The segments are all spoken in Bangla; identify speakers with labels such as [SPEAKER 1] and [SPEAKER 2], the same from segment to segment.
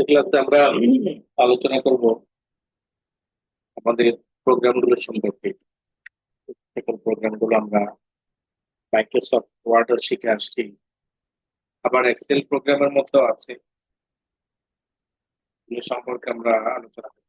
[SPEAKER 1] ক্লাসে আমরা আলোচনা করব আমাদের প্রোগ্রামগুলো সম্পর্কে। সকল প্রোগ্রামগুলো আমরা মাইক্রোসফট ওয়ার্ড শিখে আসছি, আবার এক্সেল প্রোগ্রামের মধ্যেও আছে, এগুলো সম্পর্কে আমরা আলোচনা করব।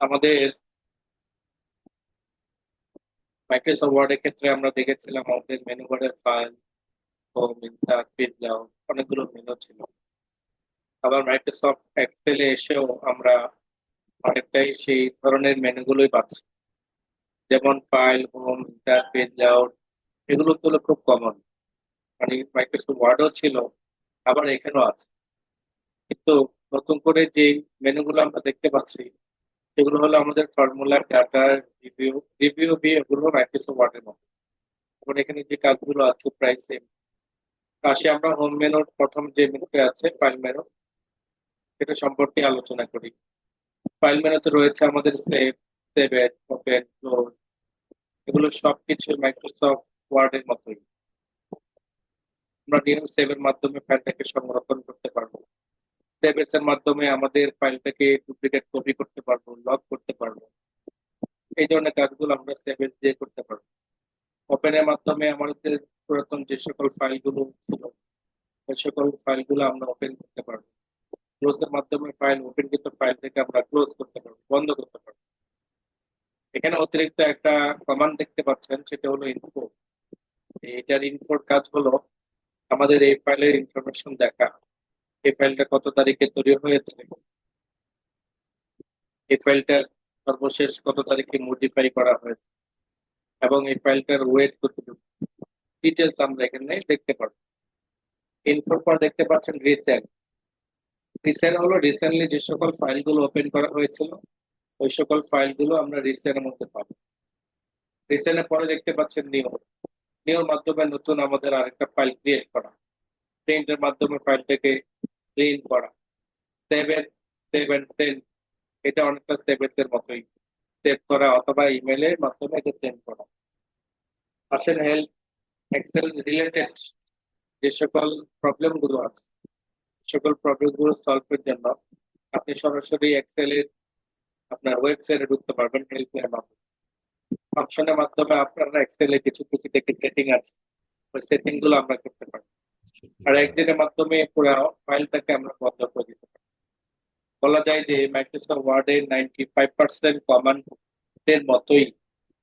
[SPEAKER 1] আমাদের মাইক্রোসফট ওয়ার্ডের ক্ষেত্রে আমরা দেখেছিলাম আমাদের মেনু বারের file, home, insert, page layout, অনেকগুলো মেনু ছিল। আবার মাইক্রোসফট এক্সেলে এসেও আমরা অনেকটাই সেই ধরনের মেনুগুলোই পাচ্ছি, যেমন file, home, insert, page layout. এগুলো তো খুব কমন, মানে মাইক্রোসফট ওয়ার্ডও ছিল, আবার এখানেও আছে। কিন্তু নতুন করে যে মেনুগুলো আমরা দেখতে পাচ্ছি সেগুলো হলো আমাদের ফর্মুলা, ডাটা, রিভিউ। রিভিউ দিয়ে এগুলো মাইক্রোসফট ওয়ার্ডের মতো। এখন এখানে যে কাজগুলো আছে প্রায় সেম। আসে আমরা হোম মেনুর প্রথম যে মেনুতে আছে ফাইল মেনু, সেটা সম্পর্কে আলোচনা করি। ফাইল মেনুতে রয়েছে আমাদের save, save age, open, close. এগুলো সবকিছু মাইক্রোসফট ওয়ার্ডের মতোই। আমরা নিউ সেভ এর মাধ্যমে ফাইলটাকে সংরক্ষণ করতে পারবো। সেভ এজ এর মাধ্যমে আমাদের ফাইলটাকে ডুপ্লিকেট কপি করতে পারবো, লক করতে পারবো। এই ধরনের কাজগুলো আমরা সেভ এজ দিয়ে করতে পারবো। ওপেন এর মাধ্যমে আমাদের পুরাতন যে সকল ফাইলগুলো ছিল সেই সকল ফাইলগুলো আমরা ওপেন করতে পারবো। ক্লোজ এর মাধ্যমে ফাইল ওপেনকৃত ফাইল থেকে আমরা ক্লোজ করতে পারবো, বন্ধ করতে পারবো। এখানে অতিরিক্ত একটা কমান্ড দেখতে পাচ্ছেন, সেটা হলো ইনফো। এটার ইনফোর কাজ হলো আমাদের এই ফাইলের ইনফরমেশন দেখা। এই ফাইলটা কত তারিখে তৈরি হয়েছে, এই ফাইলটার সর্বশেষ কত তারিখে মডিফাই করা হয়েছে, এবং এই ফাইলটার ওয়েট কতটুকু, ডিটেলস আমরা এখানে দেখতে পারবো। ইনফোর পর দেখতে পাচ্ছেন রিসেন্ট। রিসেন্ট হলো রিসেন্টলি যে সকল ফাইলগুলো ওপেন করা হয়েছিল ওই সকল ফাইলগুলো আমরা রিসেন্টের মধ্যে পাবো। রিসেন্টের পরে দেখতে পাচ্ছেন নিউ। নিউর মাধ্যমে নতুন আমাদের আরেকটা ফাইল ক্রিয়েট করা। প্রিন্টের মাধ্যমে ফাইলটাকে প্রিন্ট করা। সেভেন, সেভেন, সেন্ড, এটা অনেকটা সেভেন্সের মতোই, সেভ করা অথবা ইমেলের মাধ্যমে এটা সেন্ড করা। আসেন হেল্প। এক্সেল রিলেটেড যে সকল প্রবলেম গুলো আছে সকল প্রবলেম গুলো সলভের জন্য আপনি সরাসরি এক্সেলের আপনার ওয়েবসাইটে ঢুকতে পারবেন হেল্প এর মাধ্যমে। অপশনের মাধ্যমে আপনারা এক্সেলে কিছু কিছু থেকে সেটিং আছে, ওই সেটিং গুলো আমরা করতে পারি। আর একদিনের মাধ্যমে পুরো ফাইলটাকে আমরা বন্ধ করে দিতে পারি। বলা যায় যে মাইক্রোসফট ওয়ার্ডের 95% কমান্ড এর মতোই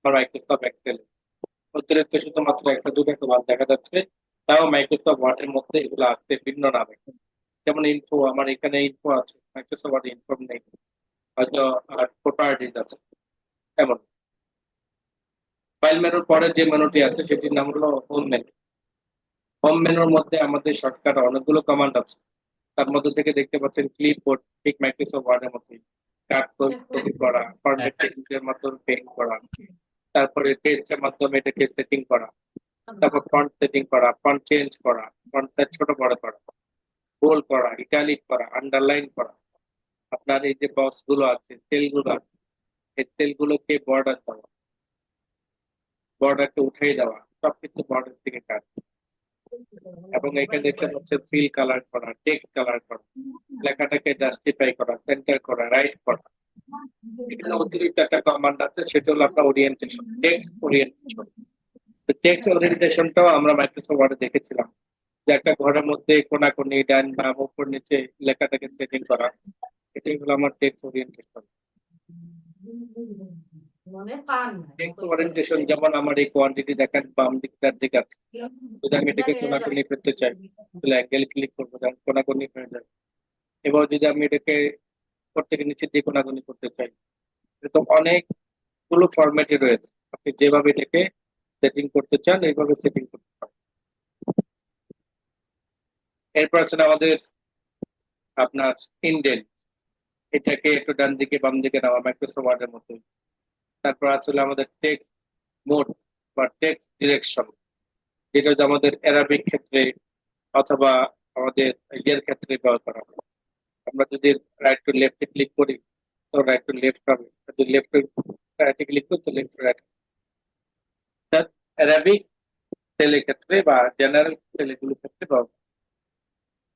[SPEAKER 1] মাইক্রোসফট এক্সেল। অতিরিক্ত শুধুমাত্র একটা দুটো কমান্ড দেখা যাচ্ছে, তাও মাইক্রোসফট ওয়ার্ডের মধ্যে এগুলো আছে ভিন্ন নামে। যেমন ইনফো, আমার এখানে ইনফো আছে, মাইক্রোসফট ওয়ার্ডে ইনফো নেই, হয়তো প্রপার্টিজ আছে এমন। ফাইল মেনুর পরে যে মেনুটি আছে সেটির নাম হলো হোম মেনু। হোম মেনুর মধ্যে আমাদের শর্টকাট অনেকগুলো কমান্ড আছে। তার মধ্যে থেকে দেখতে পাচ্ছেন ক্লিপবোর্ড, ঠিক মাইক্রোসফট ওয়ার্ডের মতোই। কাট কপি করা, ফরম্যাট টেক্সটের মাধ্যমে পেইন্ট করা, তারপরে টেক্সটের মাধ্যমে এটাকে সেটিং করা, তারপর ফন্ট সেটিং করা, ফন্ট চেঞ্জ করা, ফন্ট সাইজ ছোট বড় করা, বোল্ড করা, ইটালিক করা, আন্ডারলাইন করা। আপনার এই যে বক্স গুলো আছে, সেল গুলো আছে, এই সেল গুলোকে বর্ডার দেওয়া, বর্ডারকে উঠিয়ে দেওয়া, সবকিছু বর্ডার থেকে কাজ। এবং এখানে দেখতে পাচ্ছেন ফিল কালার করা, টেক্সট কালার করা, লেখাটাকে জাস্টিফাই করা, সেন্টার করা, রাইট করা। এখানে অতিরিক্ত একটা কমান্ড আছে, সেটা হলো আপনার ওরিয়েন্টেশন, টেক্সট ওরিয়েন্টেশন। টেক্সট ওরিয়েন্টেশনটাও আমরা মাইক্রোসফট ওয়ার্ডে দেখেছিলাম, যে একটা ঘরের মধ্যে কোনাকুনি, ডান বাম, উপর নিচে লেখাটাকে সেটিং করা। এটাই হলো আমার টেক্সট ওরিয়েন্টেশন। টেক্সট ওরিয়েন্টেশন যেমন আমার এই কোয়ান্টিটি দেখেন বাম দিকটার দিকে আছে। যদি আমি এটাকে কোনাকুনি করতে চাই তাহলে অ্যাঙ্গেল ক্লিক করবো, যেমন কোনাকুনি হয়ে যায়। এবার যদি আমি এটাকে উপর থেকে নিচের দিকে কোনাকুনি করতে চাই, এরকম অনেকগুলো ফরম্যাটে রয়েছে। আপনি যেভাবে এটাকে সেটিং করতে চান এইভাবে সেটিং করতে পারেন। এরপর আছে আমাদের আপনার ইন্ডেন্ট, এটাকে একটু ডান দিকে বাম দিকে নেওয়া মাইক্রোসফট ওয়ার্ডের মতোই। তারপর আছে হলো আমাদের টেক্সট মোড বা টেক্সট ডিরেকশন, যেটা হচ্ছে আমাদের অ্যারাবিক ক্ষেত্রে অথবা আমাদের ইয়ের ক্ষেত্রে ব্যবহার করা হয়। আমরা যদি রাইট টু লেফটে ক্লিক করি তো রাইট টু লেফট হবে, যদি লেফট টু রাইটে ক্লিক করি তো লেফট টু রাইট। অ্যারাবিক সেলের ক্ষেত্রে বা জেনারেল সেলগুলোর ক্ষেত্রে ব্যবহার করা হয়।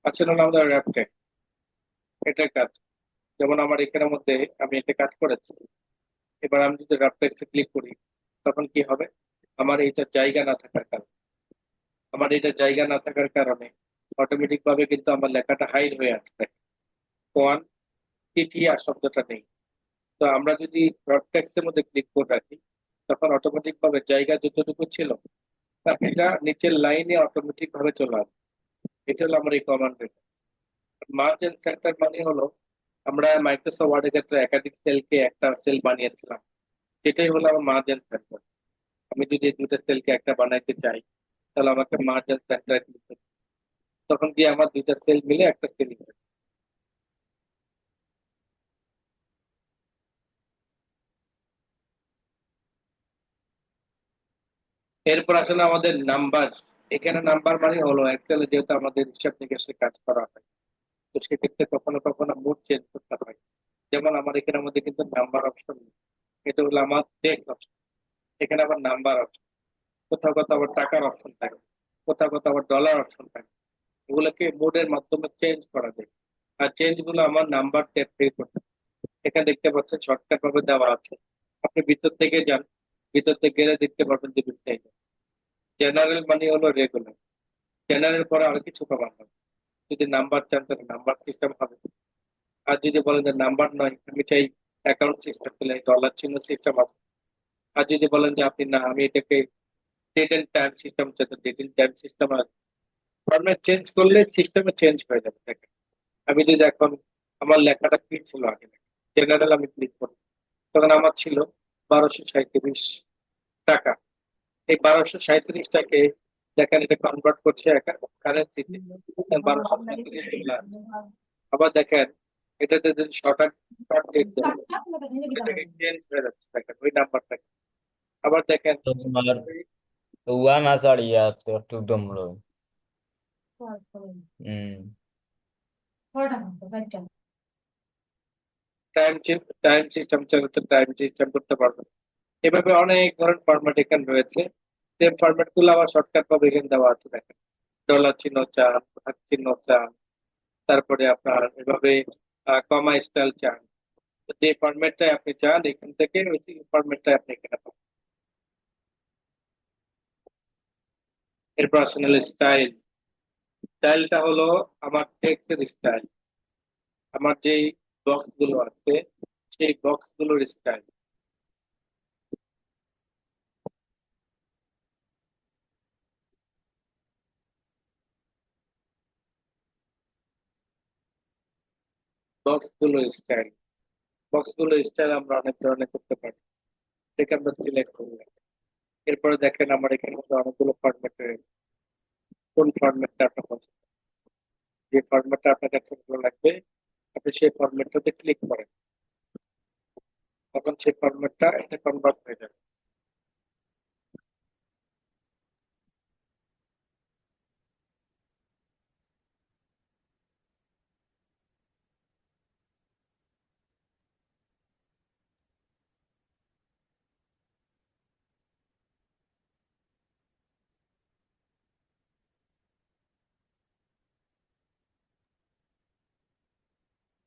[SPEAKER 1] আছে হলো আমাদের র্যাপটেক, এটার কাজ যেমন আমার এখানের মধ্যে আমি এটা কাজ করেছি। এবার আমি যদি র্যাপটেক্সে ক্লিক করি তখন কি হবে, আমার এইটা জায়গা না থাকার কারণে অটোমেটিক ভাবে কিন্তু আমার লেখাটা হাইড হয়ে আসবে, কোয়ান টিটি আর শব্দটা নেই। তো আমরা যদি ডট টেক্সটের মধ্যে ক্লিক করে রাখি তখন অটোমেটিক ভাবে জায়গা যতটুকু ছিল তা এটা নিচের লাইনে অটোমেটিক ভাবে চলে আসবে। এটা হলো আমার এই কমান্ডের মার্জ এন্ড সেন্টার। মানে হলো আমরা মাইক্রোসফট ওয়ার্ডের ক্ষেত্রে একাধিক সেলকে একটা সেল বানিয়েছিলাম, সেটাই হলো আমার মার্জ এন্ড সেন্টার। আমি যদি এই দুটো সেলকে একটা বানাইতে চাই তাহলে আমাকে মার্জ এন্ড সেন্টার ক্লিক করতে হবে। তখন কি আমার দুইটা সেল মিলে একটা সেল হবে। এরপর আসলে আমাদের নাম্বার। এখানে নাম্বার মানে হলো এক্সেলে যেহেতু আমাদের হিসাব নিকাশের কাজ করা হয়, তো সেক্ষেত্রে কখনো কখনো মুড চেঞ্জ করতে হয়। যেমন আমার এখানের মধ্যে কিন্তু নাম্বার অপশন নেই, এটা হলো আমার টেক্সট অপশন। এখানে আবার নাম্বার অপশন, কোথাও কোথাও আবার টাকার অপশন থাকে, কোথাও কোথাও আবার ডলার অপশন থাকে। এগুলোকে মোডের মাধ্যমে চেঞ্জ করা যায়। আর চেঞ্জ গুলো আমার নাম্বার ট্যাব থেকে করতে হয়। এখানে দেখতে পাচ্ছেন শর্টকাট ভাবে দেওয়া আছে, আপনি ভিতর থেকে যান, ভিতর থেকে গেলে দেখতে পারবেন যে বিস্তারিত। জেনারেল মানে হলো রেগুলার, জেনারেল পরে আর কিছু কমার হবে। যদি নাম্বার চান তাহলে নাম্বার সিস্টেম হবে। আর যদি বলেন যে নাম্বার নয় আমি চাই অ্যাকাউন্ট সিস্টেম, তাহলে ডলার চিহ্ন সিস্টেম হবে। আর যদি বলেন যে আপনি না আমি এটাকে ডেট এন্ড টাইম সিস্টেম চাই, তো ডেট এন্ড টাইম সিস্টেম আছে। ফরম্যাট চেঞ্জ করলে সিস্টেমে চেঞ্জ হয়ে যাবে। দেখেন আমি যদি এখন আমার লেখাটা কি ছিল আগে, জেনারেল আমি ক্লিক করি তখন আমার ছিল 1237 টাকা। এই 1237টাকে দেখেন এটা কনভার্ট করছে কারেন্সিতে 1237 ডলার। আবার দেখেন এটাতে যদি শর্ট ডেট দেয় এটাকে চেঞ্জ হয়ে যাচ্ছে, দেখেন ওই নাম্বারটাকে। আবার দেখেন
[SPEAKER 2] তোমার ওয়ানা সাড়িয়া তো একটু দমলো। হুম।
[SPEAKER 1] টাইম টাইম সিস্টেম চালাতে টাইম সিস্টেম করতে পারবেন। এভাবে অনেক ধরনের ফরম্যাট এখানে রয়েছে। সেম ফরম্যাট গুলো আবার শর্টকাট ভাবে এখানে দেওয়া আছে, দেখেন ডলার চিহ্ন চান, ভাগ চিহ্ন চান, তারপরে আপনার এভাবে কমা স্টাইল চান। তো যে ফরম্যাটটাই আপনি চান এখান থেকে ওই ফরম্যাটটাই আপনি এখানে পাবেন। এরপর আসলে স্টাইল। স্টাইলটা হলো আমার টেক্সটের স্টাইল, আমার যেই বক্স গুলো আছে সেই বক্স গুলোর স্টাইল। বক্স গুলোর স্টাইল, বক্স গুলোর স্টাইল আমরা অনেক ধরনের করতে পারি, সেটা আমরা সিলেক্ট করলাম। এরপরে দেখেন আমার এখানে মধ্যে অনেকগুলো ফরম্যাট রয়েছে, কোন ফরম্যাটটা আপনার পছন্দ, যে ফরম্যাটটা আপনার কাছে ভালো লাগবে আপনি সেই ফরম্যাটটাতে ক্লিক করেন, তখন সেই ফরম্যাটটা এটা কনভার্ট হয়ে যাবে।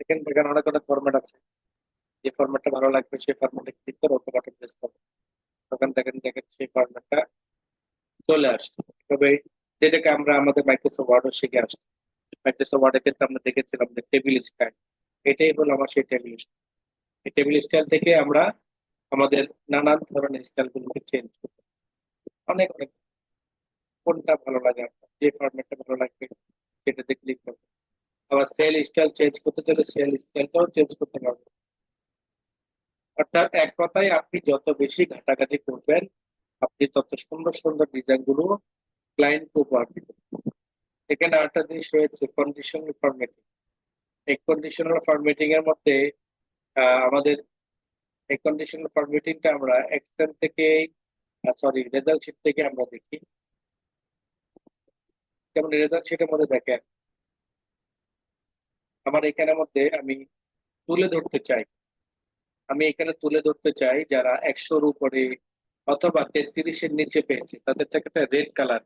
[SPEAKER 1] এখানে দেখেন অনেক অনেক ফরম্যাট আছে, যে ফরম্যাটটা ভালো লাগবে সেই ফরম্যাটে ক্লিক করে ওকে বাটন প্রেস করবেন, তখন দেখেন দেখেন সেই ফরম্যাটটা চলে আসছে। তবে যেটাকে আমরা আমাদের মাইক্রোসফট ওয়ার্ডও শিখে আসছি, মাইক্রোসফট ওয়ার্ডের ক্ষেত্রে আমরা দেখেছিলাম যে টেবিল স্টাইল, এটাই হলো আমার সেই টেবিল স্টাইল। এই টেবিল স্টাইল থেকে আমরা আমাদের নানান ধরনের স্টাইল গুলোকে চেঞ্জ করতে পারি। অনেক অনেক কোনটা ভালো লাগে আপনার, যে ফরম্যাটটা ভালো লাগবে সেটাতে ক্লিক করবেন। আবার সেল স্টাইল চেঞ্জ করতে চাইলে সেল স্টাইলটাও চেঞ্জ করতে পারবেন। অর্থাৎ এক কথায় আপনি যত বেশি ঘাটাঘাটি করবেন আপনি তত সুন্দর সুন্দর ডিজাইন গুলো ক্লায়েন্টকে উপহার দিবেন। এখানে আরেকটা জিনিস রয়েছে কন্ডিশনাল ফরম্যাটিং। এই কন্ডিশনাল ফরম্যাটিং এর মধ্যে আমাদের এই কন্ডিশনাল ফরম্যাটিংটা আমরা এক্সেল থেকে সরি রেজাল্ট শিট থেকে আমরা দেখি। যেমন রেজাল্ট শিটের মধ্যে দেখেন আমার এখানের মধ্যে আমি তুলে ধরতে চাই, আমি এখানে তুলে ধরতে চাই যারা 100-র উপরে অথবা 33-এর নিচে পেয়েছে তাদের থেকে একটা রেড কালার,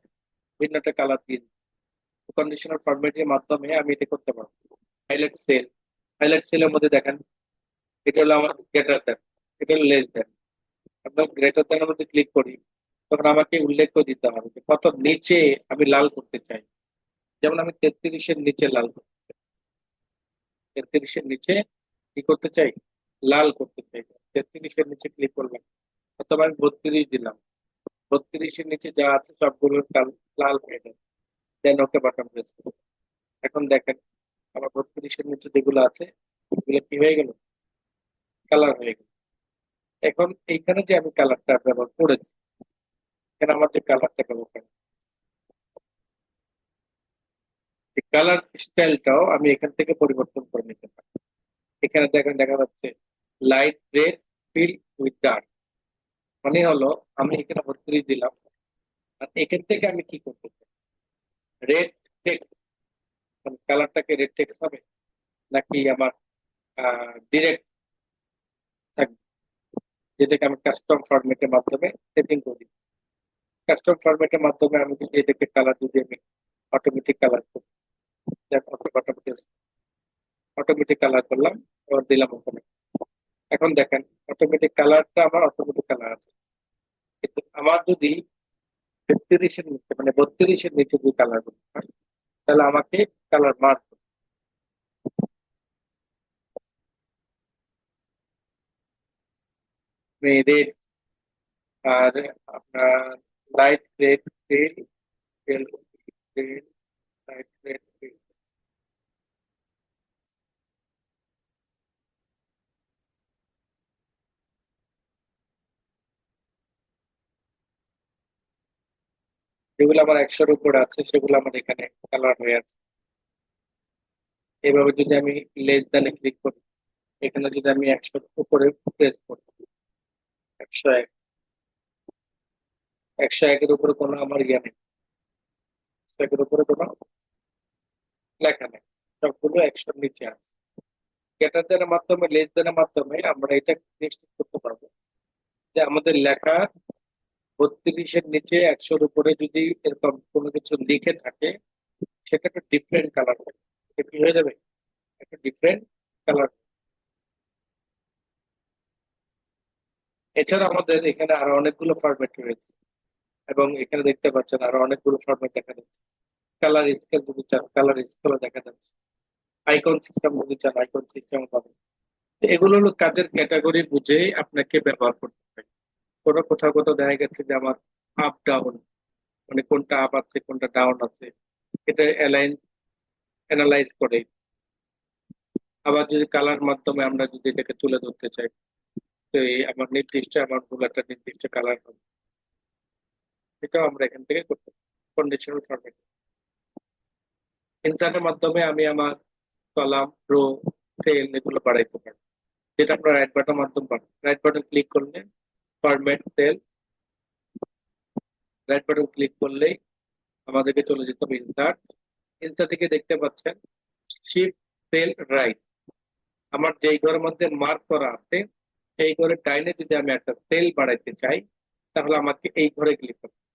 [SPEAKER 1] ভিন্ন একটা কালার দিয়ে কন্ডিশনাল ফরম্যাটের মাধ্যমে আমি এটা করতে পারবো। হাইলাইট সেল, হাইলাইট সেলের মধ্যে দেখেন এটা হলো আমার গ্রেটার দেন, এটা হলো লেস দেন। আপনার গ্রেটার দেন মধ্যে ক্লিক করি, তখন আমাকে উল্লেখ করে দিতে হবে যে কত নিচে আমি লাল করতে চাই। যেমন আমি 33-এর নিচে লাল করতে চাই, 33-এর নিচে কি করতে চাই, লাল করতে চাই। 33-এর নিচে ক্লিক করলাম, অথবা আমি 32 দিলাম, 32-এর নিচে যা আছে সবগুলো লাল হয়ে যাবে। দেন ওকে বাটন প্রেস করব। এখন দেখেন আমার 32-এর নিচে যেগুলো আছে এগুলো কি হয়ে গেল, কালার হয়ে গেল। এখন এইখানে যে আমি কালারটা ব্যবহার করেছি, এখানে আমার যে কালারটা ব্যবহার করেছি, এই কালার স্টাইলটাও আমি এখান থেকে পরিবর্তন করে নিতে পারি। এখানে দেখেন দেখা যাচ্ছে light red fill with dark, মানে হলো আমি এখানে 32 দিলাম, আর এখান থেকে আমি কি করতে চাই, রেড টেক্সট, কালারটাকে রেড টেক্সট হবে নাকি আমার ডিরেক্ট থাকবে, যেটাকে আমি কাস্টম ফরম্যাটের মাধ্যমে সেটিং করি। কাস্টম ফরম্যাটের মাধ্যমে আমি যদি এটাকে কালার যদি আমি অটোমেটিক কালার করি, অটোমেটিক কালার করলাম, এবার দিলাম ওখানে। এখন দেখেন অটোমেটিক কালারটা আমার অটোমেটিক কালার আছে, কিন্তু আমার যদি 33-এর নিচে মানে 32-এর নিচে যদি কালার করতে হয় তাহলে আমাকে কালার মার্ক রেড, আর আপনার light red, red, red, light red, যেগুলো আমার 100-র উপরে আছে সেগুলো আমার এখানে কালার হয়ে আছে। এভাবে যদি আমি লেস দানে ক্লিক করি, এখানে যদি আমি 100-র উপরে প্রেস করি, 101, 101-এর উপরে কোনো আমার ইয়ে নেই, 101-এর উপরে কোনো লেখা নেই, সবগুলো 100-র নিচে আছে। গ্রেটার দেনের মাধ্যমে, লেস দেনের মাধ্যমে আমরা এটা নিশ্চিত করতে পারবো যে আমাদের লেখা 32-এর নিচে 100-র উপরে যদি এরকম কোনো কিছু লিখে থাকে সেটা একটা ডিফারেন্ট কালার হবে। এটা কি হয়ে যাবে, একটা ডিফারেন্ট কালার। এছাড়া আমাদের এখানে আরো অনেকগুলো ফরম্যাট রয়েছে, এবং এখানে দেখতে পাচ্ছেন আরো অনেকগুলো ফরম্যাট দেখা যাচ্ছে। কালার স্কেল যদি চান কালার স্কেলও দেখা যাচ্ছে, আইকন সিস্টেম যদি চান আইকন সিস্টেম পাবেন। তো এগুলো হলো কাজের ক্যাটাগরি বুঝে আপনাকে ব্যবহার করতে হবে। কোনো কোথাও কোথাও দেখা গেছে যে আমার আপ ডাউন, মানে কোনটা আপ আছে কোনটা ডাউন আছে, এটা অ্যানালাইজ করে। আবার যদি কালার মাধ্যমে আমরা যদি এটাকে তুলে ধরতে চাই, তো এই আমার নির্দিষ্ট আমার ভুল একটা নির্দিষ্ট কালার হবে, এটাও আমরা এখান থেকে করতে পারি কন্ডিশনাল ফরম্যাট। ইনসার্টের মাধ্যমে আমি আমার কলাম, রো, সেল এগুলো বাড়াইতে পারি, যেটা আপনার রাইট বাটন মাধ্যম পারেন। রাইট বাটন ক্লিক করলে format sell, right button click করলেই আমাদেরকে চলে যেতে হবে ইনসার্ট। ইনসার্ট থেকে দেখতে পাচ্ছেন শিফট সেল রাইট, আমার যেই ঘরের মধ্যে মার্ক করা আছে সেই ঘরের ডাইনে যদি আমি একটা সেল বাড়াইতে চাই তাহলে আমাকে এই ঘরে ক্লিক করতে হবে।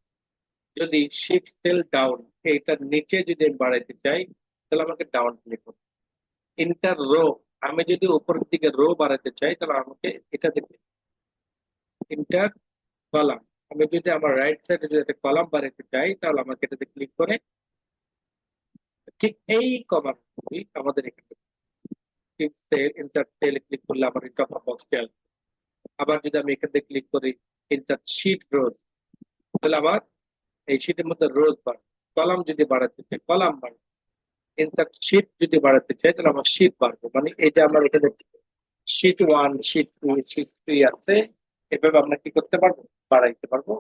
[SPEAKER 1] যদি শিফট সেল ডাউন, এইটার নিচে যদি আমি বাড়াইতে চাই তাহলে আমাকে ডাউন ক্লিক করতে হবে। ইন্টার রো, আমি যদি উপরের দিকে রো বাড়াতে চাই তাহলে আমাকে এটা দেখতে, ইন্টার কলাম, আমি যদি আমার রাইট সাইডে যদি একটা কলাম বাড়াতে চাই তাহলে আমাকে এটাতে ক্লিক করে ঠিক এই কমান্ডগুলি আমাদের এখানে সেল, ইনসার্ট সেল ক্লিক করলে আমার টপ আপ বক্সটি আসবে। আবার যদি আমি এখান থেকে ক্লিক করি ইনসার্ট শীট রোজ, তাহলে আমার এই শীটের মধ্যে রোজ বাড়বে। কলাম যদি বাড়াতে চাই কলাম বাড়বে, ইনসার্ট শীট যদি বাড়াতে চাই তাহলে আমার শীট বাড়বে। মানে এই যে আমার এখানে শীট 1, শীট 2, শীট 3 আছে, এভাবে আমরা কি করতে পারবো, বাড়াইতে পারবো।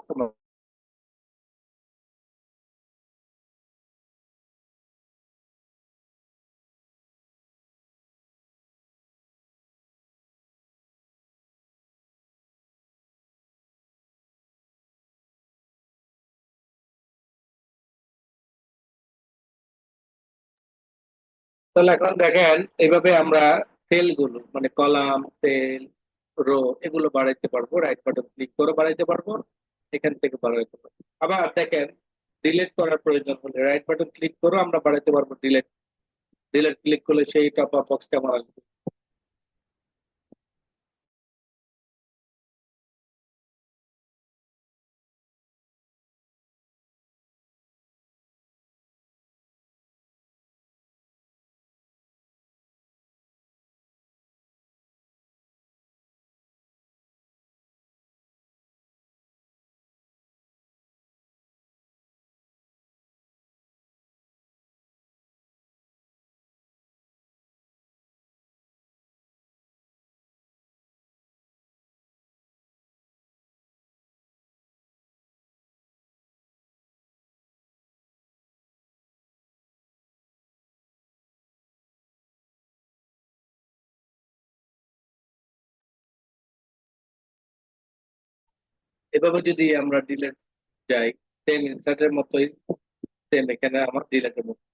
[SPEAKER 1] তাহলে এখন দেখেন এইভাবে আমরা সেল গুলো মানে কলাম সেল রো এগুলো বাড়াইতে পারবো, রাইট বাটন ক্লিক করে বাড়াইতে পারবো, এখান থেকে বাড়াইতে পারবো। আবার দেখেন ডিলিট করার প্রয়োজন হলে রাইট বাটন ক্লিক করে আমরা বাড়াইতে পারবো ডিলিট, ডিলিট ক্লিক করলে সেই টপ আপ বক্সটা আমার আসবে। এভাবে যদি আমরা ডিলিট যাই, সেম ইনসার্টের মতোই সেম এখানে আমার ডিলিটের মতো,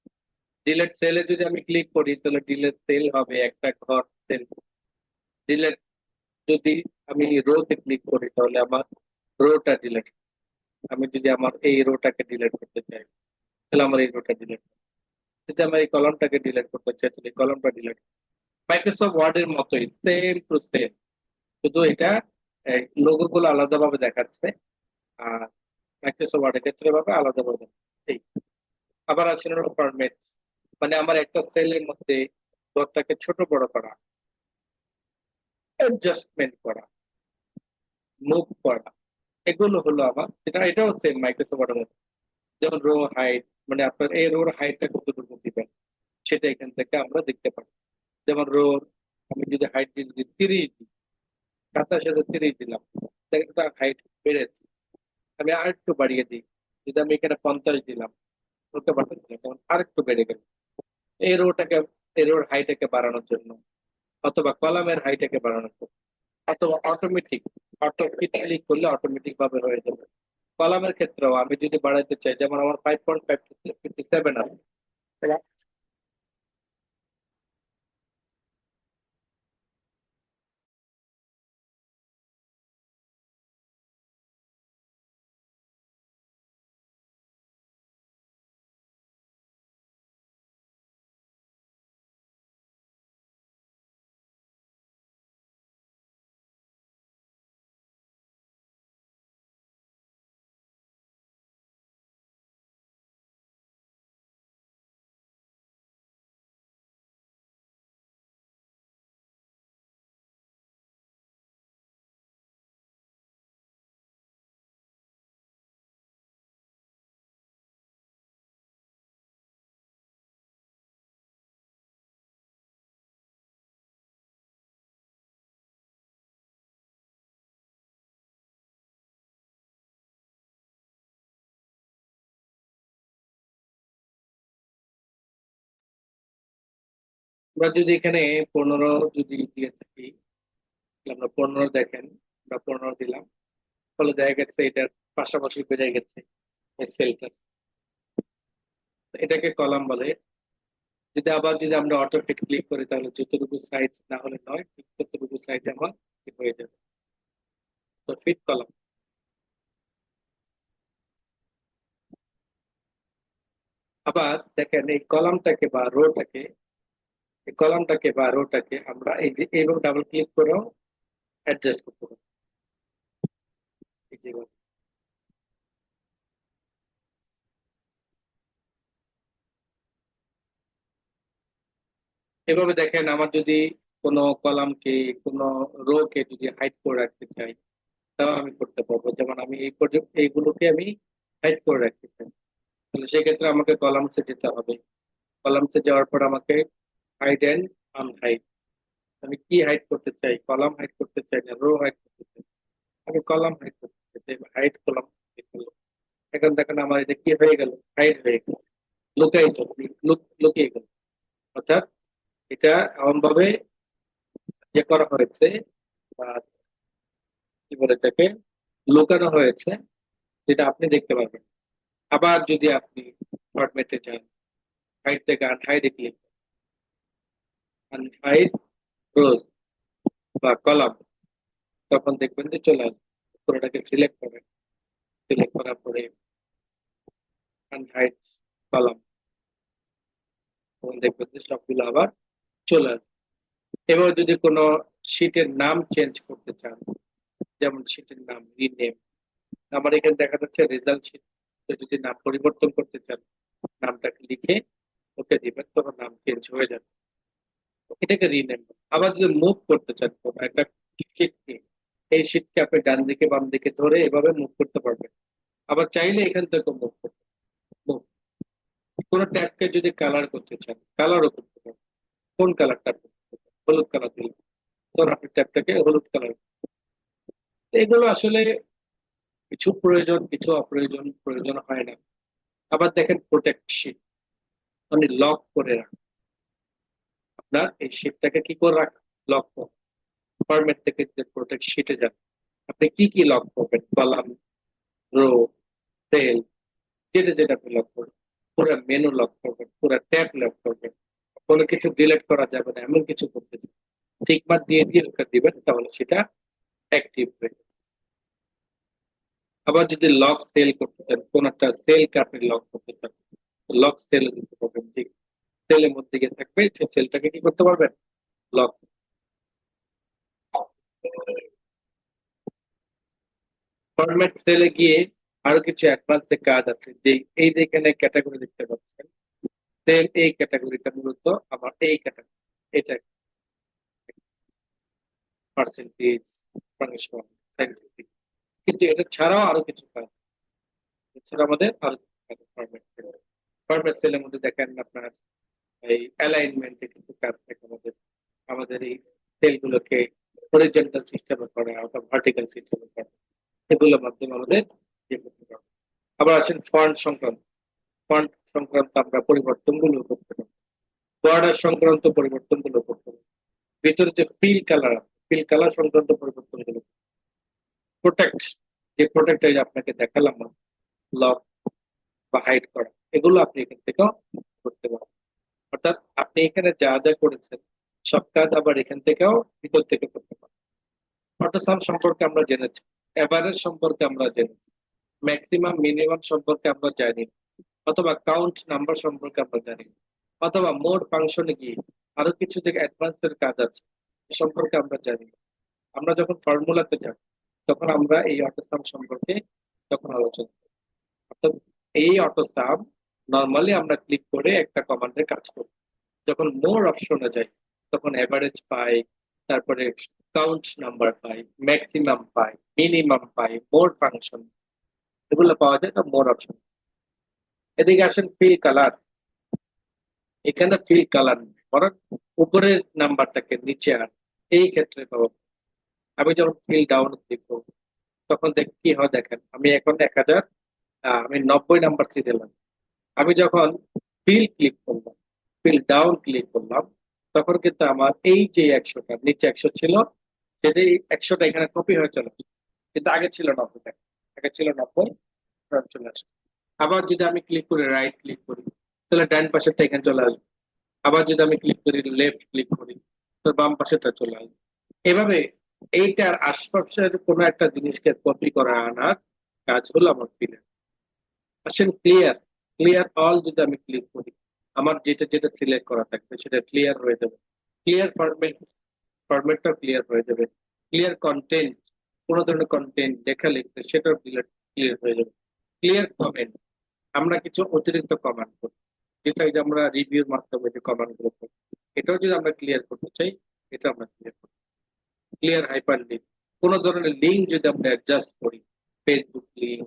[SPEAKER 1] ডিলিট সেলে যদি আমি ক্লিক করি তাহলে ডিলিট সেল হবে একটা ঘর সেল। ডিলিট যদি আমি রোতে ক্লিক করি তাহলে আমার রোটা ডিলিট। আমি যদি আমার এই রোটাকে ডিলিট করতে চাই তাহলে আমার এই রোটা ডিলিট, যদি আমার এই কলামটাকে ডিলিট করতে চাই তাহলে কলামটা ডিলিট। মাইক্রোসফট ওয়ার্ড এর মতোই সেম টু সেম, শুধু এটা লোগো গুলো আলাদাভাবে দেখাচ্ছে আর মাইক্রোসফট ওয়ার্ডের ক্ষেত্রে ভাবে আলাদাভাবে দেখাচ্ছে। এই আবার আছে ফরম্যাট, মানে আমার একটা সেলের মধ্যে ঘরটাকে ছোট বড় করা, অ্যাডজাস্টমেন্ট করা, মুভ করা, এগুলো হলো আমার যেটা, এটাও সেম মাইক্রোসফট ওয়ার্ডের মধ্যে। যেমন রো হাইট, মানে আপনার এই রোর হাইটটা কতটুকু দিবেন সেটা এখান থেকে আমরা দেখতে পারি। যেমন রোর আমি যদি হাইট যদি 30 দিই, 27 30 দিলাম, দেখেন তার হাইট বেড়েছে। আমি আর একটু বাড়িয়ে দিই, যদি আমি এখানে 50 দিলাম, ওটা বাড়তে দিলাম, তখন আর একটু বেড়ে গেল। এই রোটাকে, এই রোর হাইটাকে বাড়ানোর জন্য, অথবা কলামের হাইটাকে বাড়ানোর জন্য, অথবা অটোমেটিক, অটো ক্লিক করলে অটোমেটিক ভাবে হয়ে যাবে। কলামের ক্ষেত্রেও আমি যদি বাড়াইতে চাই, যেমন আমার 5.57 আছে, আমরা যদি এখানে 15 যদি দিয়ে থাকি, তাহলে আমরা 15 দেখেন, আমরা 15 দিলাম, ফলে দেখা গেছে এটার পাশাপাশি বেড়ে গেছে এই সেলটা। এটাকে কলাম বলে। যদি আবার যদি আমরা অটোমেটিক ক্লিক করি তাহলে যতটুকু সাইজ না হলে নয়, ঠিক ততটুকু সাইজ আমার ঠিক হয়ে যাবে। তো ফিট কলাম। আবার দেখেন এই কলামটাকে বা রোটাকে, এই কলামটাকে বা রোটাকে আমরা এই যে এইভাবে ডাবল ক্লিক করেও অ্যাডজাস্ট করতে পারি। এই যে এভাবে দেখেন আমার যদি কোনো কলামকে, কোনো রো কে যদি হাইড করে রাখতে চাই তাও আমি করতে পারবো। যেমন আমি এই এইগুলোকে আমি হাইড করে রাখতে চাই, তাহলে সেক্ষেত্রে আমাকে কলামসে যেতে হবে। কলামসে যাওয়ার পর আমাকে হাইড এন্ড আনহাইড, আমি কি হাইড করতে চাই, কলাম হাইড করতে চাই না রো হাইড করতে চাই, আমি কলাম হাইড করতে চাই, হাইড কলাম। এখন দেখেন আমার এটা কি হয়ে গেল, হাইড হয়ে গেল, লুকায়িত, লুকিয়ে গেল। অর্থাৎ এটা এমন ভাবে ইয়ে করা হয়েছে বা কি বলে এটাকে, লুকানো হয়েছে, যেটা আপনি দেখতে পারবেন। আবার যদি আপনি ফরম্যাটে যান, হাইড থেকে আনহাইডে ক্লিক, আনহাইড রোজ বা কলাম, তখন দেখবেন যে চলে আসবে। পুরোটাকে সিলেক্ট করেন, সিলেক্ট করার পরে আনহাইড কলাম, তখন দেখবেন যে সবগুলো আবার চলে আসবে। এবার যদি কোনো শীটের নাম চেঞ্জ করতে চান, যেমন শীটের নাম রিনেম, আমার এখানে দেখা যাচ্ছে রেজাল্ট শীট, যদি নাম পরিবর্তন করতে চান নামটাকে লিখে ওকে দিবেন, তখন নাম চেঞ্জ হয়ে যাবে, এটাকে রিনেম। আবার যদি মুভ করতে চান কোনো একটা শীটকে, এই শীটকে আপনি ডান দিকে বাম দিকে ধরে এভাবে মুভ করতে পারবেন। আবার চাইলে এখান থেকে মুভ করতে মুভ কোনো ট্যাবকে যদি কালার করতে চান কালারও করতে পারবেন। কোন কালারটা হলুদ কালার দিলেন, ধরুন আপনি ট্যাবটাকে হলুদ কালার। এগুলো আসলে কিছু প্রয়োজন, কিছু অপ্রয়োজন, প্রয়োজন হয় না। আবার দেখেন প্রোটেক্ট শীট, মানে লক করে রাখা। আপনার এই শীটটাকে কি করে রাখা, লক ফরম্যাট থেকে যে প্রোটেক্ট শীটে যান, আপনি কি কি লক করবেন, কলাম, রো, সেল, যেটা যেটা আপনি লক করবেন, পুরো মেনু লক করবেন, পুরো ট্যাব লক করবেন, কোনো কিছু ডিলিট করা যাবে না এমন কিছু করতে চান, টিক মার্ক দিয়ে দিয়ে ওকে দিবেন, তাহলে সেটা অ্যাক্টিভ হয়ে যাবে। আবার যদি লক সেল করতে চান, কোন একটা সেলকে আপনি লক করতে চান, লক সেল দিতে পারবেন, ঠিক সেলের মধ্যে গিয়ে থাকবে, সেই সেলটাকে কি করতে পারবেন, লক। ফরম্যাট সেলে গিয়ে আরো কিছু অ্যাডভান্স কাজ আছে, যে এই যে এখানে ক্যাটাগরি দেখতে পাচ্ছেন, সেল এই ক্যাটাগরিটা মূলত আমার এই ক্যাটাগরি, এটা পার্সেন্টেজ, ফাংশন, সাইন্টিফিক, কিন্তু এটা ছাড়াও আরো কিছু কাজ, এছাড়া আমাদের আরো ফরম্যাট সেল, ফরম্যাট সেলের মধ্যে দেখেন আপনার এই অ্যালাইনমেন্টে কিছু কাজ থাকে আমাদের, আমাদের এই সেলগুলোকে হরিজন্টাল সিস্টেমে করা অথবা ভার্টিক্যাল সিস্টেমে করা, এগুলোর মাধ্যমে আমাদের ইয়ে করতে পারবো। আবার আছেন ফন্ট সংক্রান্ত, ফন্ট সংক্রান্ত আমরা পরিবর্তন গুলো করতে পারবো, বর্ডার সংক্রান্ত পরিবর্তন গুলো করতে পারবো, ভিতরে যে ফিল কালার, ফিল কালার সংক্রান্ত পরিবর্তন গুলো, প্রোটেক্ট, যে প্রোটেক্ট আপনাকে দেখালাম, লক বা হাইড করা, এগুলো আপনি এখান থেকেও করতে পারবেন। অর্থাৎ আপনি এখানে যা যা করেছেন সব কাজ আবার এখান থেকেও ভিতর থেকে করতে পারবেন। অটোসাম সম্পর্কে আমরা জেনেছি, এভারেজ সম্পর্কে আমরা জেনেছি, ম্যাক্সিমাম মিনিমাম সম্পর্কে আমরা জানি, অথবা কাউন্ট নাম্বার সম্পর্কে আমরা জানি, অথবা মোড ফাংশনে গিয়ে আরো কিছু যে অ্যাডভান্স এর কাজ আছে এ সম্পর্কে আমরা জানি। আমরা যখন ফর্মুলাতে যাব তখন আমরা এই অটোসাম সম্পর্কে তখন আলোচনা করব। অর্থাৎ এই অটোসাম নর্মালি আমরা ক্লিক করে একটা কমান্ডে কাজ করি, যখন মোর অপশনে যাই তখন এভারেজ পাই, তারপরে কাউন্ট নাম্বার পাই, ম্যাক্সিমাম পাই, মিনিমাম পাই, মোর ফাংশন, এগুলো পাওয়া যায় তো মোর অপশন। এদিকে আসেন ফিল কালার, এখানে ফিল কালার বরং উপরের নাম্বারটাকে নিচে আন, এই ক্ষেত্রে পাবো। আমি যখন ফিল ডাউন ক্লিক করবো তখন দেখ কি হয়, দেখেন আমি এখন 1000, আমি 90 নাম্বার দিলাম। আমি যখন ফিল ক্লিক করলাম, ফিল ডাউন ক্লিক করলাম, তখন কিন্তু আমার এই যে 100টা নিচে 100 ছিল, সেটা 100টা এখানে কপি হয়ে চলে আসছে, কিন্তু আগে ছিল 90 টাকা, আগে ছিল 90, চলে আসছে। আবার যদি আমি ক্লিক করে রাইট ক্লিক করি তাহলে ডান পাশেরটা এখানে চলে আসবে, আবার যদি আমি ক্লিক করি লেফট ক্লিক করি তো বাম পাশেরটা চলে আসবে। এভাবে এইটার আশপাশের কোনো একটা জিনিসকে কপি করা আনার কাজ হলো আমার ফিলের। আসেন ক্লিয়ার, ক্লিয়ার অল যদি আমি ক্লিক করি, আমার যেটা যেটা সিলেক্ট করা থাকবে সেটা ক্লিয়ার হয়ে যাবে, ক্লিয়ার ফরম্যাট, ফরম্যাটটাও ক্লিয়ার হয়ে যাবে, ক্লিয়ার কন্টেন্ট, কোনো ধরনের কন্টেন্ট লেখা লিখতে সেটাও ক্লিয়ার, ক্লিয়ার হয়ে যাবে, ক্লিয়ার কমেন্ট, আমরা কিছু অতিরিক্ত কমান্ড করি, যেটা এই যে আমরা রিভিউর মাধ্যমে যে কমান্ড গুলো করি, এটাও যদি আমরা ক্লিয়ার করতে চাই, এটা আমরা ক্লিয়ার করি। ক্লিয়ার হাইপার লিঙ্ক, কোনো ধরনের লিঙ্ক যদি আমরা অ্যাডজাস্ট করি, ফেসবুক লিঙ্ক,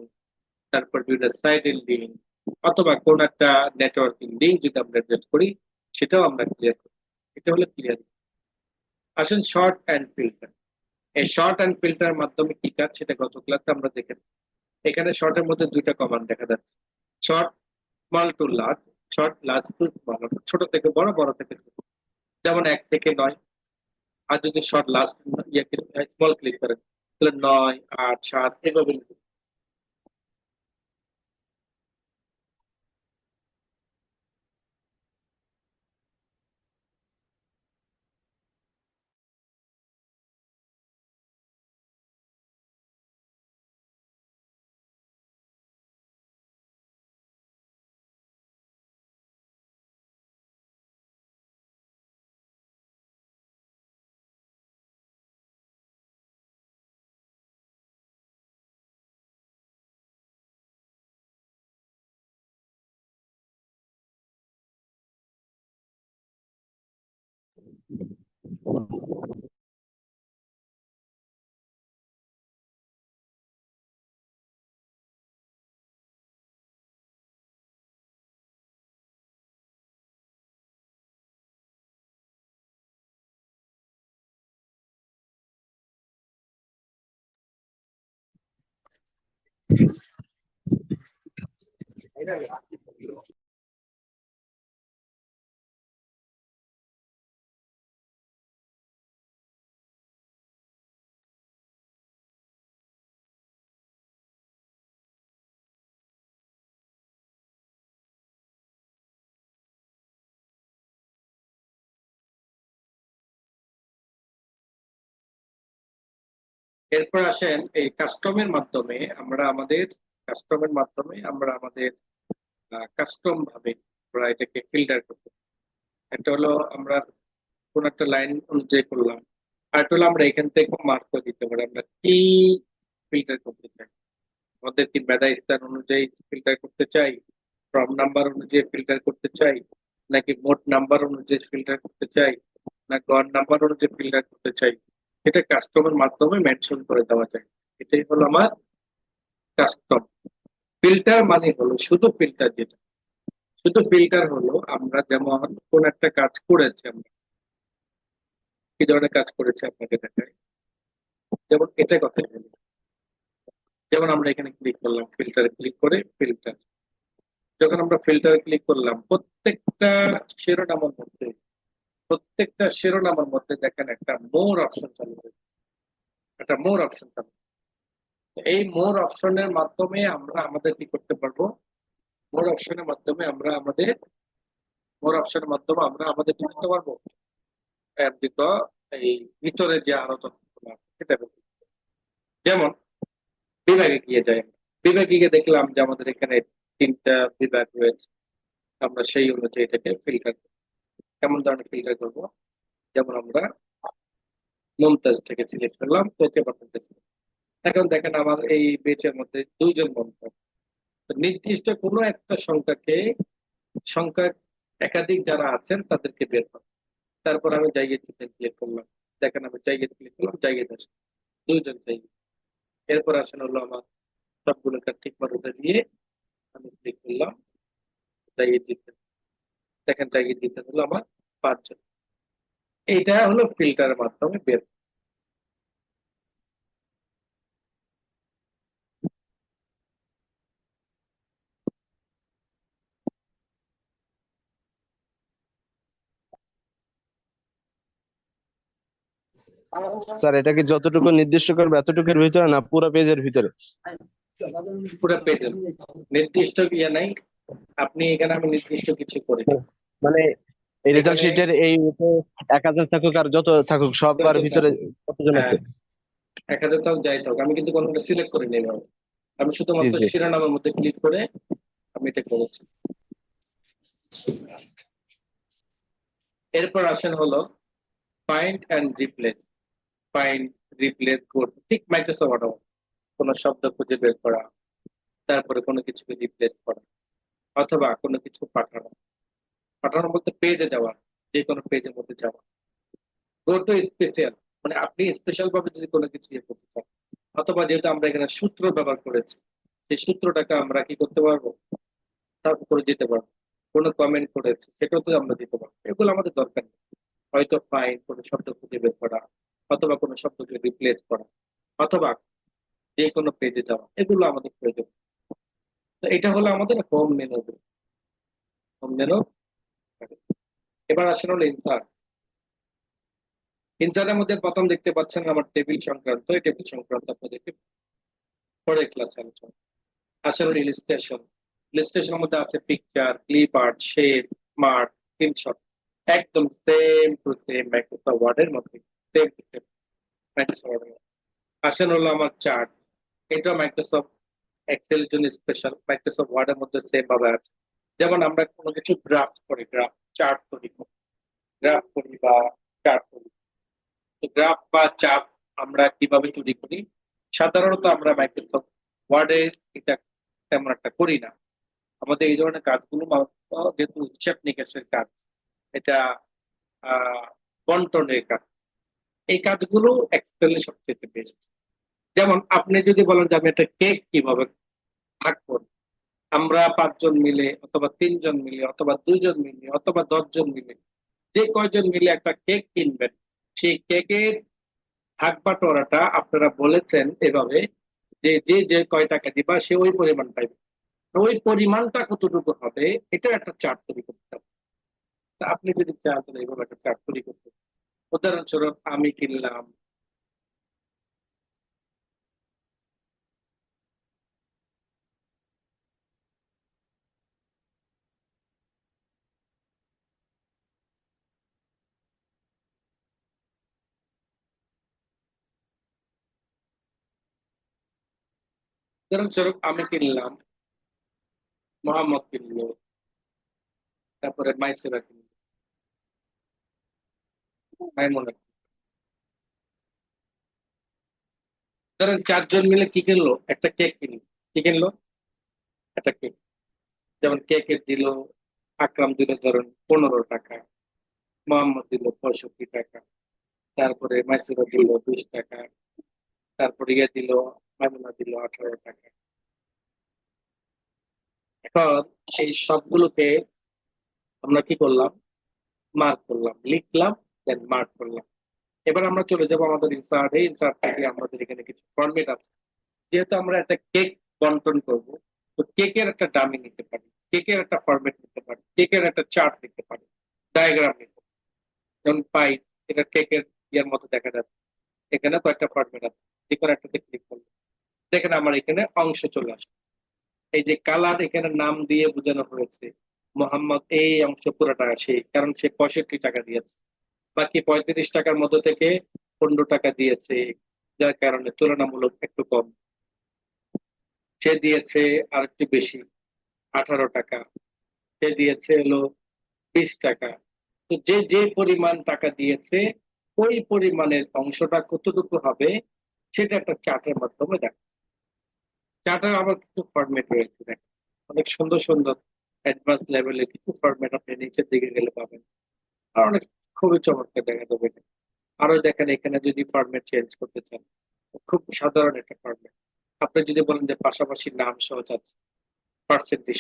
[SPEAKER 1] তারপর বিভিন্ন সাইটের লিঙ্ক, অথবা কোন একটা নেটওয়ার্কিং লিঙ্ক যদি আমরা অ্যাডজাস্ট করি, সেটাও আমরা ক্লিয়ার করি, এটা হলো ক্লিয়ার। আসেন শর্ট অ্যান্ড ফিল্টার, এই শর্ট অ্যান্ড ফিল্টারের মাধ্যমে কি কাজ সেটা গত ক্লাসে আমরা দেখেছি। এখানে শর্টের মধ্যে দুইটা কমান্ড দেখা যাচ্ছে, sort small to large, sort large to small, ছোট থেকে বড়, বড় থেকে ছোট, যেমন 1 থেকে 9। আর যদি শর্ট লাস্ট ইয়ে স্মল ক্লিক করেন তাহলে 9, 8, 7 এভাবে এরপর আসেন এই কাস্টমের মাধ্যমে আমরা আমাদের কাস্টম ভাবে আমরা এটাকে ফিল্টার করতে পারি। একটা হলো আমরা কোন একটা লাইন অনুযায়ী করলাম, আর একটা হলো আমরা এখান থেকে মার্ক করে দিতে পারি আমরা কি ফিল্টার করতে চাই। আমাদের কি মেধা স্থান অনুযায়ী ফিল্টার করতে চাই, ফর্ম নাম্বার অনুযায়ী ফিল্টার করতে চাই, নাকি মোট নাম্বার অনুযায়ী ফিল্টার করতে চাই, না গড় নাম্বার অনুযায়ী ফিল্টার করতে চাই, এটা কাস্টমের মাধ্যমে মেনশন করে দেওয়া যায়। এটাই হলো আমার কাস্টম। ফিল্টার মানে হলো শুধু ফিল্টার, যেটা শুধু ফিল্টার হলো আমরা যেমন কোন একটা কাজ করেছি, আমরা কি ধরনের কাজ করেছি আপনাকে দেখাই। যেমন এটা কথা বলি, যেমন আমরা এখানে ক্লিক করলাম, ফিল্টারে ক্লিক করে ফিল্টার, যখন আমরা ফিল্টারে ক্লিক করলাম প্রত্যেকটা শিরোনামের মধ্যে দেখেন একটা মোর অপশন চালু হয়েছে, একটা মোর অপশন চালু হয়েছে। এই মোর অপশনের মাধ্যমে আমরা আমাদের কি করতে পারবো, মোর অপশনের মাধ্যমে আমরা আমাদের মোর অপশনের মাধ্যমে আমরা আমাদের কি করতে পারবো, দিত এই ভিতরে যে আরো তথ্যগুলো আছে সেটা করতে পারবো। যেমন বিভাগে গিয়ে যাই, বিভাগে গিয়ে দেখলাম যে আমাদের এখানে 3টা বিভাগ রয়েছে, আমরা সেই অনুযায়ী এটাকে ফিল্টার, কেমন ধরনের ফিল্টার করবো, যেমন আমরা মুমতাজ থেকে সিলেক্ট করলাম, ওকে বাটন। এখন দেখেন আমার এই বেচের মধ্যে 2জন মন্তব্য, তো নির্দিষ্ট কোনো একটা সংখ্যা একাধিক যারা আছেন তাদেরকে বের করো। তারপর আমি জায়গা ক্লিক করলাম, দেখেন আমি জায়গা ক্লিক করলাম, জায়গা আসে 2জন জায়গা। এরপর আসেন হলো আমার সবগুলোকে ঠিক মতো দিয়ে আমি ক্লিক করলাম জায়গা দিতে, দেখেন জায়গা দিতে হলো আমার 5জন। এইটা হলো ফিল্টারের মাধ্যমে বের।
[SPEAKER 3] স্যার এটা কি যতটুকু নির্দিষ্ট করবে এতটুকুর ভিতরে না পুরো পেজের ভিতরে?
[SPEAKER 1] পুরো পেজের নির্দিষ্ট ইয়ে নাই, আপনি এখানে আমি নির্দিষ্ট কিছু করি না।
[SPEAKER 3] মানে এই রেজাল্ট
[SPEAKER 1] এখানে
[SPEAKER 3] শিটের এই 1000 থাকুক আর যত থাকুক সবার ভিতরে কতজন
[SPEAKER 1] হ্যাঁ,
[SPEAKER 3] আছে?
[SPEAKER 1] 1000 টাও যাই হোক, আমি কিন্তু কোনোটা সিলেক্ট করে নিই না। আমি
[SPEAKER 3] জি
[SPEAKER 1] শুধুমাত্র
[SPEAKER 3] জি।
[SPEAKER 1] শিরোনামের মধ্যে ক্লিক করে আমি এটা করেছি। এরপর আসেন হলো find and replace. Find, replace করতে ঠিক মাইক্রোসফট ওয়ার্ড, কোনো শব্দ খুঁজে বের করা, তারপরে কোনো কিছুকে রিপ্লেস করা, অথবা কোনো কিছু পাঠানো। পাঠানো বলতে পেজে যাওয়া, যে কোনো পেজের মধ্যে যাওয়া। গো টু স্পেশাল, মানে আপনি স্পেশাল ভাবে যদি কোনো কিছু ইয়ে করতে চান, অথবা যেহেতু আমরা এখানে সূত্র ব্যবহার করেছি, সেই সূত্রটাকে আমরা কি করতে পারবো, সার্চ করে দিতে পারবো। কোনো কমেন্ট করেছে সেটাও তো আমরা দিতে পারবো, এগুলো আমাদের দরকার নেই। হয়তো ফাইন কোনো শব্দ খুঁজে বের করা, অথবা কোনো শব্দকে রিপ্লেস করা, অথবা যে কোনো পেজে যাওয়া, এগুলো আমাদের প্রয়োজন। তো এটা হলো আমাদের হোম মেনু। Home menu. এবার আসেন হলো ইনসার্ট। ইনসার্টের মধ্যে প্রথম দেখতে পাচ্ছেন আমার টেবিল সংক্রান্ত, এই টেবিল সংক্রান্ত আপনাদেরকে পরের ক্লাসে আলোচনা। আসলে ইলিস্ট্রেশন, ইলিস্ট্রেশনের মধ্যে আছে picture, clip art, shape, smart, screenshot, একদম সেম টু সেম মাইক্রোসফট ওয়ার্ডের মধ্যে, সেম টু সেম মাইক্রোসফট ওয়ার্ডের। আসেন হলো আমার চার্ট, এটা মাইক্রোসফট এক্সেল এর জন্য স্পেশাল, মাইক্রোসফট ওয়ার্ডের মধ্যে সেম ভাবে আছে। যেমন আমরা কোনো কিছু গ্রাফ করি, চার্ট করি, গ্রাফ করি বা চার্ট করি। তো গ্রাফ বা চার্ট আমরা কিভাবে তৈরি করি, সাধারণত আমরা মাইক্রোসফট ওয়ার্ডে এটা তেমন একটা করি না। আমাদের এই ধরনের কাজগুলো যেহেতু হিসাব নিকাশের কাজ, এটা বন্টনের কাজ, এই কাজগুলো এক্সেলে সবচেয়ে বেস্ট। যেমন আপনি যদি বলেন যে আমি একটা কেক কিভাবে ভাগ করব, আমরা 5 জন মিলে অথবা 3 জন মিলে অথবা 2 জন মিলে অথবা 10 জন মিলে যে কয়জন মিলে একটা কেক কিনবেন, সেই কেকের ভাগ বাটোয়ারাটা আপনারা বলেছেন এভাবে যে যে যে কয় টাকা দিবা সে ওই পরিমাণ পাইবে। তো ওই পরিমাণটা কতটুকু হবে এটা একটা চার্ট তৈরি করতে হবে। তা আপনি যদি চান তাহলে এইভাবে একটা চার্ট তৈরি করতে হবে। উদাহরণস্বরূপ আমি কিনলাম, উদাহরণস্বরূপ আমি কিনলাম, মোহাম্মদ কিনলো, তারপরে মাইসেরা কিনলো, মাইমুনা কিনলো। ধরেন 4 জন মিলে কি কিনলো, একটা কেক কিনলো। কি কিনলো? একটা কেক। যেমন কেকের দিল, আকরাম দিল ধরেন 15 টাকা, মোহাম্মদ দিল 65 টাকা, তারপরে মাইসুরা দিল 20 টাকা, তারপরে ইয়ে দিল, মাইমুনা দিল 18 টাকা। এখন এই সবগুলোকে আমরা কি করলাম, মার্ক করলাম, লিখলাম, দেন মার্ক করলাম। এবার আমরা চলে যাবো আমাদের ইনসার্টে। ইনসার্ট থেকে আমাদের এখানে কিছু ফরম্যাট আছে। যেহেতু আমরা একটা কেক বন্টন করব, তো কেকের একটা ডামি নিতে পারি, কেকের একটা ফরম্যাট নিতে পারি, কেকের একটা চার্ট নিতে পারি, ডায়াগ্রাম নিতে পারি। যেমন পাই, এটা কেকের ইয়ার মতো দেখা যাচ্ছে। এখানে কয়েকটা ফরম্যাট আছে, যে কোনো একটাতে ক্লিক করলে দেখেন আমার এখানে অংশ চলে আসে। এই যে কালার এখানে নাম দিয়ে বোঝানো হয়েছে, মোহাম্মদ এই অংশ পুরোটা সেই, কারণ সে 65 টাকা দিয়েছে। বাকি 35 টাকার মধ্যে থেকে 15 টাকা দিয়েছে, যার কারণে তুলনামূলক একটু কম। সে দিয়েছে আর একটু বেশি, 18 টাকা। সে দিয়েছে হলো 20 টাকা। তো যে যে পরিমাণ টাকা দিয়েছে, ওই পরিমাণের অংশটা কতটুকু হবে সেটা একটা চার্টের মাধ্যমে দেখ। চার্টের আবার কিছু ফরম্যাট রয়েছে, দেখ অনেক সুন্দর সুন্দর অ্যাডভান্স লেভেলের কিছু ফরম্যাট আপনি নিচের দিকে গেলে পাবেন। আর অনেক খুবই চমৎকার দেখা যাবে এখানে। আরো দেখেন এখানে যদি ফরম্যাট চেঞ্জ করতে চান, খুব সাধারণ একটা ফরম্যাট। আপনি যদি বলেন যে পাশাপাশি নাম সহ যাচ্ছে, পার্সেন্টেজ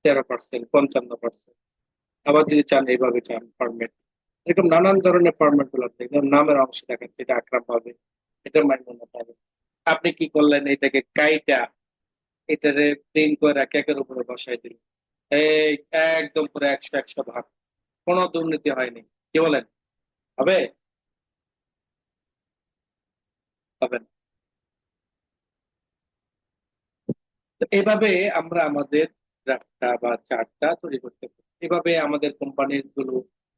[SPEAKER 1] 13%, 55%। আবার যদি চান এইভাবে চান ফরম্যাট, এরকম নানান ধরনের ফরম্যাট গুলো আছে। যেমন নামের অংশ দেখাচ্ছে, এটা আকরাম পাবে, এটা মাইমুনা পাবে। আপনি কি করলেন, এটাকে কাইটা এটারে প্রিন্ট করে কেকের উপরে বসাই দিলেন। এই একদম পুরো 100 100 ভাগ, কোনো দুর্নীতি হয়নি। কি বলেন, হবে? হবে না। তো এইভাবে আমরা আমাদের গ্রাফটা বা চার্টটা তৈরি করতে পারি। এভাবে আমাদের কোম্পানির গুলো,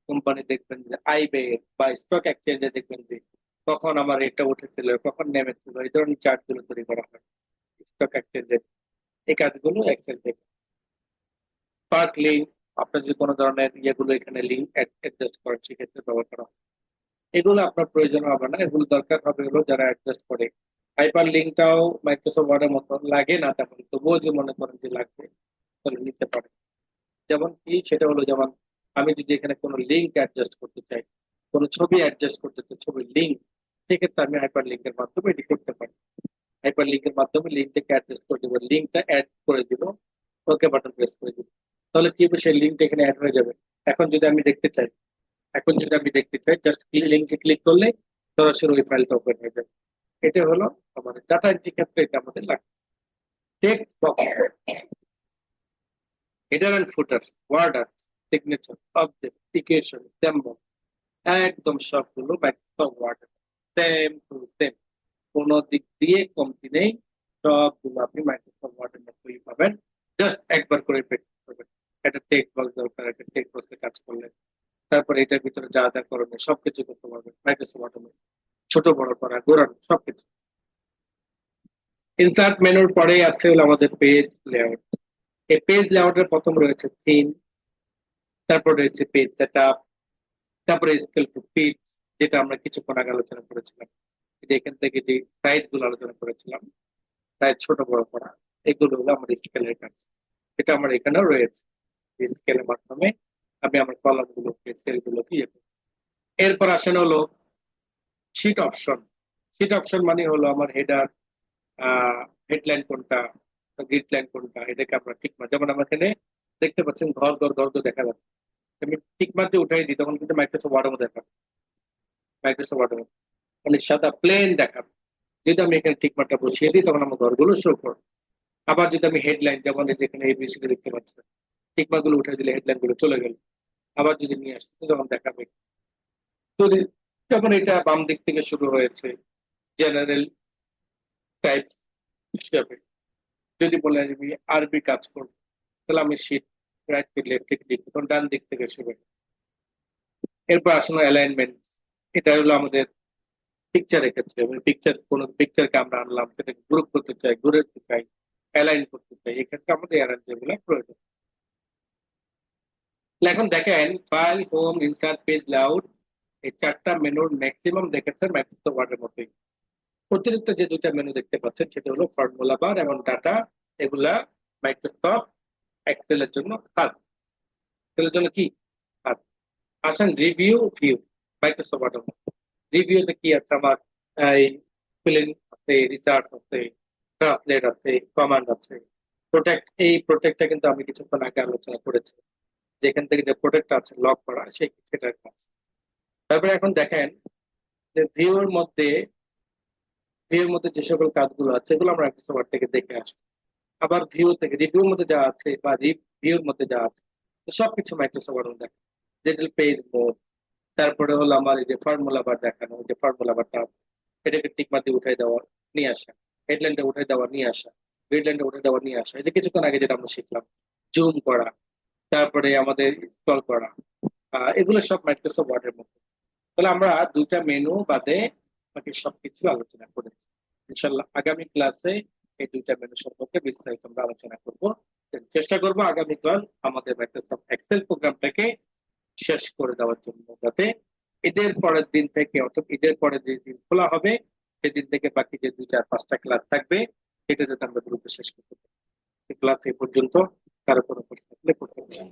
[SPEAKER 1] কোম্পানি দেখবেন যে আই ব্যয় বা স্টক এক্সচেঞ্জে দেখবেন যে কখন আমার এটা উঠেছিল, কখন নেমেছিল, এই ধরনের চার্ট গুলো তৈরি করা হয় স্টক এক্সচেঞ্জে। এই কাজগুলো এক্সেল থেকে। স্পার্ক লিঙ্ক, আপনার যদি কোনো ধরনের ইয়েগুলো এখানে লিঙ্ক অ্যাডজাস্ট করেন সেক্ষেত্রে ব্যবহার করা হয়। এগুলো আপনার প্রয়োজন হবে না, এগুলো দরকার হবে হলো যারা অ্যাডজাস্ট করে। হাইপার লিঙ্কটাও মাইক্রোসফট ওয়ার্ডের মতো লাগে না তেমন, তবুও যে মনে করেন যে লাগবে তাহলে নিতে পারে। যেমন কি, সেটা হলো যেমন আমি যদি এখানে কোনো লিঙ্ক অ্যাডজাস্ট করতে চাই, কোনো ছবি অ্যাডজাস্ট করতে চাই, ছবির লিঙ্ক, সেক্ষেত্রে আমি হাইপার লিঙ্কের মাধ্যমে এটি করতে পারি। হাইপার লিঙ্কের মাধ্যমে লিঙ্কটাকে অ্যাডজাস্ট করে দেবো, লিঙ্কটা অ্যাড করে দিব, ওকে বাটন প্রেস করে দিব। তাহলে কি হবে, সেই লিঙ্কটা এখানে অ্যাড হয়ে যাবে। এখন যদি আমি দেখতে চাই, এখন যদি আমি দেখতে চাই, জাস্ট লিঙ্কে ক্লিক করলে সরাসরি ওই ফাইলটা ওপেন হয়ে যাবে। এটা হলো আমাদের ডাটা এন্ট্রি ক্ষেত্রে এটা আমাদের লাগে। Text box, header and footer, border, signature, object, equation, symbol, একদম সবগুলো Microsoft Word, same to same, কোনো দিক দিয়ে কমতি নেই। সবগুলো আপনি মাইক্রোসফট ওয়ার্ডের মধ্যেই পাবেন। জাস্ট একবার করে প্র্যাকটিস করবেন। একটা টেক্সট বক্স দরকার, একটা টেক্সট বক্সে কাজ করলেন, তারপরে এটার ভিতরে যা যা করণীয় সবকিছু করতে পারবেন মাইক্রোসফট ওয়ার্ডে। ছোট বড় করা, ঘোরানো, সবকিছু। ইনসার্ট মেনুর পরেই আছে হলো আমাদের পেজ লেআউট। এই পেজ লেআউটের প্রথম রয়েছে থিম, তারপর রয়েছে পেজ সেটআপ, তারপরে স্কেল টু ফিট, যেটা আমরা কিছুক্ষণ আগে আলোচনা করেছিলাম। এই যে এখান থেকে যে সাইজ গুলো আলোচনা করেছিলাম, সাইজ ছোট বড় করা, এগুলো হলো আমাদের স্কেলের কাজ। এটা আমার এখানেও রয়েছে। স্কেলের মাধ্যমে আমি আমার কলাম গুলোকে, সেল গুলোকে ইয়ে করি। এরপর আসেন হলো শীট অপশন। শীট অপশন মানে হলো আমার হেডার, হেডলাইন কোনটা, গ্রিড লাইন কোনটা, এটাকে আমরা ঠিক যেমন আমার এখানে দেখতে পাচ্ছেন ঘর ঘর ঘর তো দেখা যাচ্ছে, আমি ঠিক মারতে উঠাই দিই তখন কিন্তু মাইক্রোসফট ওয়ার্ডের মধ্যে দেখাবে, মাইক্রোসফট ওয়ার্ডের মধ্যে মানে সাদা প্লেন দেখাবে। যদি আমি এখানে ঠিক মারটা বসিয়ে দিই তখন আমার ঘরগুলো শো করবে। আবার যদি আমি হেডলাইন যেমন এই যেখানে এবিসি দেখতে পাচ্ছেন ঠিক মার্ক গুলো উঠে দিলে হেডলাইন গুলো চলে গেল, আবার যদি নিয়ে আসতে তখন দেখাবে। যদি যখন এটা বাম দিক থেকে শুরু হয়েছে জেনারেল টাইপ হিসাবে, যদি বলে আমি আরবি কাজ করবো তাহলে আমি শীট রাইট থেকে লেফট থেকে লিখবো, তখন ডান দিক থেকে শুরু হবে। এরপর আসলে অ্যালাইনমেন্ট, এটা হলো আমাদের পিকচারের ক্ষেত্রে, মানে পিকচার কোন পিকচারকে আমরা আনলাম সেটাকে গ্রুপ করতে চাই, ঘুরাতে চাই, অ্যালাইন করতে চাই, এক্ষেত্রে আমাদের অ্যারেঞ্জ যেগুলো প্রয়োজন। তাহলে এখন দেখেন file, home, insert, page layout, এই চারটা মেনুর ম্যাক্সিমাম দেখেছেন মাইক্রোসফট ওয়ার্ডের মধ্যেই। অতিরিক্ত যে দুইটা মেনু দেখতে পাচ্ছেন সেটা হলো ফর্মুলা বার এবং ডাটা, এগুলা মাইক্রোসফট এক্সেলের জন্য কাজ, এগুলোর জন্য কি কাজ। আসেন রিভিউ ভিউ মাইক্রোসফট ওয়ার্ডের মধ্যে। রিভিউতে কি আছে আমার, এই ফিলিং আছে, রিসার্চ আছে, ট্রান্সলেট আছে, কমান্ড আছে, প্রোটেক্ট। এই প্রোটেক্টটা কিন্তু আমি কিছুক্ষণ আগে আলোচনা করেছি, যেখান থেকে যে প্রোটেক্ট আছে লক করা সেই সেটার কাজ। তারপরে এখন দেখেন যে ভিউর মধ্যে যে সকল কাজগুলো আছে এগুলো আমরা মাইক্রোসফট ওয়ার্ড থেকে দেখে আসি। আবার ভিউ থেকে রিভিউর মধ্যে যা আছে বা রিভিউর মধ্যে যা আছে সবকিছু মাইক্রোসফট ওয়ার্ড দেখে। ডিটেল পেজ মোড, তারপরে হলো আমার এই যে ফর্মুলা বার দেখানো, যে ফর্মুলা বারটা এটাকে টিক মার দিয়ে উঠাই দেওয়া নিয়ে আসা, হেডলাইনটা উঠাই দেওয়া নিয়ে আসা, গ্রিডলাইনটা উঠাই দেওয়া নিয়ে আসা, এই যে কিছুক্ষণ আগে যেটা আমরা শিখলাম, জুম করা, তারপরে আমাদের স্ক্রল করা, এগুলো সব মাইক্রোসফট ওয়ার্ডের মধ্যে। তাহলে আমরা দুইটা মেনু বাদে বাকি সবকিছু আলোচনা করেছি। ইনশাল্লাহ আগামী ক্লাসে এই দুইটা মেনু সম্পর্কে বিস্তারিত আমরা আলোচনা করব। চেষ্টা করব আগামীকাল আমাদের মাইক্রোসফট এক্সেল প্রোগ্রামটাকে শেষ করে দেওয়ার জন্য, যাতে ঈদের পরের দিন থেকে অর্থাৎ ঈদের পরের যে দিন খোলা হবে সেদিন থেকে বাকি যে 2-4-5টা ক্লাস থাকবে সেটা যাতে আমরা দ্রুত শেষ করতে পারি। ক্লাস এই পর্যন্ত, কারো কোনো প্রশ্ন থাকলে করতে পারেন।